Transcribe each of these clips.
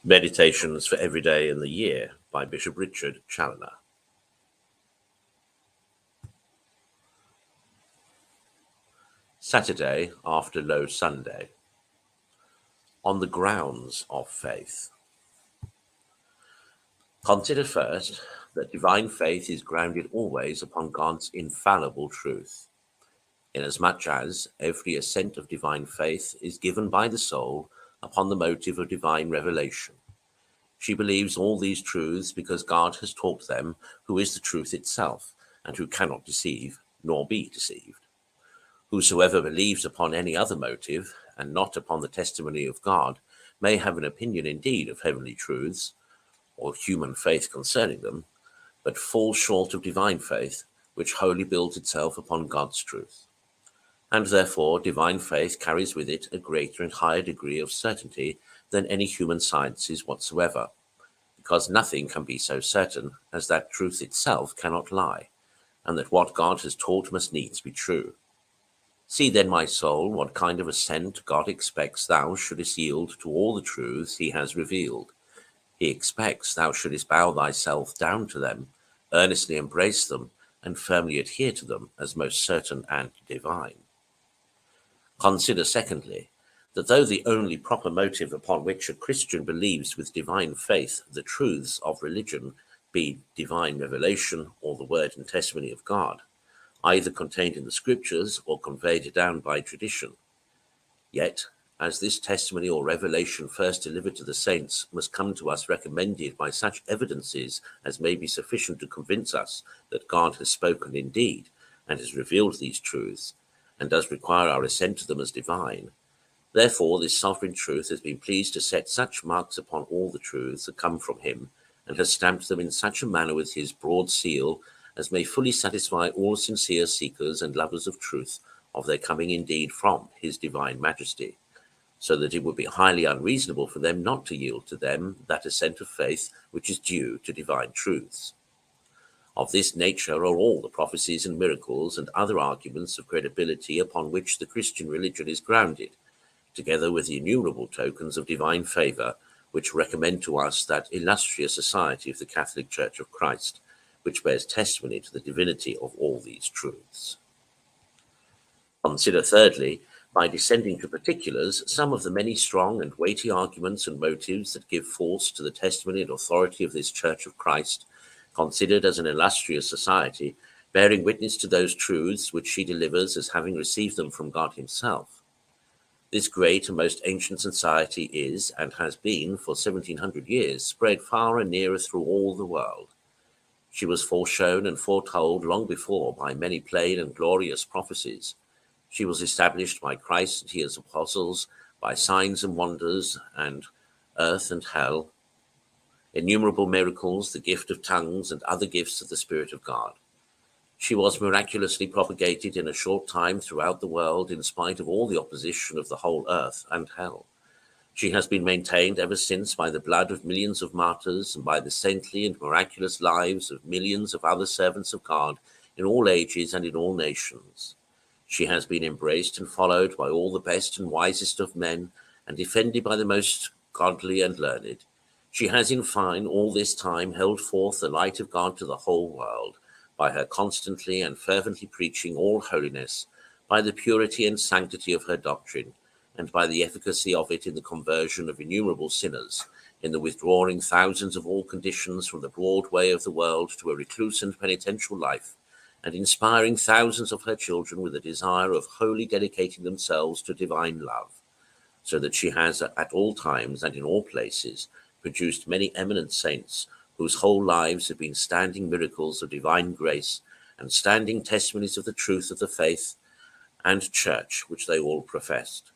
Meditations for Every Day in the Year by Bishop Richard Challoner. Saturday after Low Sunday. On the grounds of faith. Consider first that divine faith is grounded always upon God's infallible truth, inasmuch as every assent of divine faith is given by the soul upon the motive of divine revelation. She believes all these truths because God has taught them, who is the truth itself, and who cannot deceive, nor be deceived. Whosoever believes upon any other motive, and not upon the testimony of God, may have an opinion indeed of heavenly truths, or human faith concerning them, but falls short of divine faith, which wholly builds itself upon God's truth. And therefore divine faith carries with it a greater and higher degree of certainty than any human sciences whatsoever, because nothing can be so certain as that truth itself cannot lie, and that what God has taught must needs be true. See then, my soul, what kind of assent God expects thou shouldest yield to all the truths he has revealed. He expects thou shouldest bow thyself down to them, earnestly embrace them, and firmly adhere to them as most certain and divine. Consider, secondly, that though the only proper motive upon which a Christian believes with divine faith the truths of religion be divine revelation or the word and testimony of God, either contained in the Scriptures or conveyed down by tradition, yet, as this testimony or revelation first delivered to the saints must come to us recommended by such evidences as may be sufficient to convince us that God has spoken indeed and has revealed these truths, and does require our assent to them as divine, therefore this sovereign truth has been pleased to set such marks upon all the truths that come from him, and has stamped them in such a manner with his broad seal as may fully satisfy all sincere seekers and lovers of truth of their coming indeed from his divine majesty, so that it would be highly unreasonable for them not to yield to them that assent of faith which is due to divine truths. Of this nature are all the prophecies and miracles and other arguments of credibility upon which the Christian religion is grounded, together with the innumerable tokens of divine favour which recommend to us that illustrious society of the Catholic Church of Christ, which bears testimony to the divinity of all these truths. Consider thirdly, by descending to particulars, some of the many strong and weighty arguments and motives that give force to the testimony and authority of this Church of Christ, considered as an illustrious society, bearing witness to those truths which she delivers as having received them from God himself. This great and most ancient society is, and has been for 1700 years, spread far and near through all the world. She was foreshown and foretold long before by many plain and glorious prophecies. She was established by Christ and his apostles, by signs and wonders, and earth and hell, innumerable miracles, the gift of tongues, and other gifts of the Spirit of God. She was miraculously propagated in a short time throughout the world in spite of all the opposition of the whole earth and hell. She has been maintained ever since by the blood of millions of martyrs and by the saintly and miraculous lives of millions of other servants of God in all ages and in all nations. She has been embraced and followed by all the best and wisest of men and defended by the most godly and learned. She has, in fine, all this time held forth the light of God to the whole world, by her constantly and fervently preaching all holiness, by the purity and sanctity of her doctrine, and by the efficacy of it in the conversion of innumerable sinners, in the withdrawing thousands of all conditions from the broad way of the world to a recluse and penitential life, and inspiring thousands of her children with a desire of wholly dedicating themselves to divine love, so that she has at all times and in all places produced many eminent saints whose whole lives have been standing miracles of divine grace and standing testimonies of the truth of the faith and church which they all professed.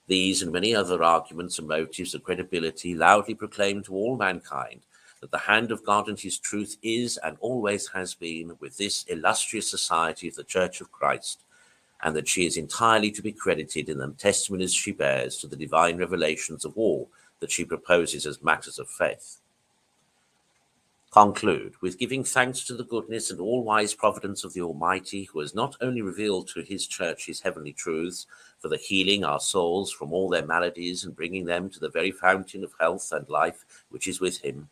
These and many other arguments and motives of credibility loudly proclaim to all mankind that the hand of God and his truth is and always has been with this illustrious society of the Church of Christ, and that she is entirely to be credited in the testimonies she bears to the divine revelations of all that she proposes as matters of faith. conclude with giving thanks to the goodness and all-wise providence of the Almighty, who has not only revealed to his church his heavenly truths for the healing our souls from all their maladies and bringing them to the very fountain of health and life which is with him,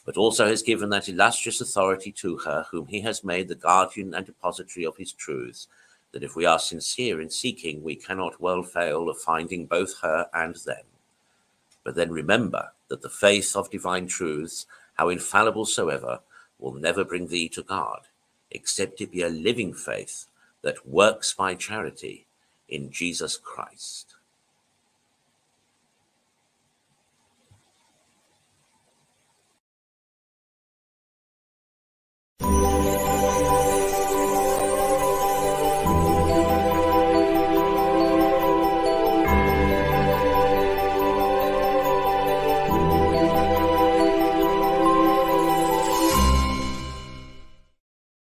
but also has given that illustrious authority to her, whom he has made the guardian and depository of his truths, that if we are sincere in seeking, we cannot well fail of finding both her and them. But then remember that the faith of divine truths, how infallible soever, will never bring thee to God, except it be a living faith that works by charity in Jesus Christ.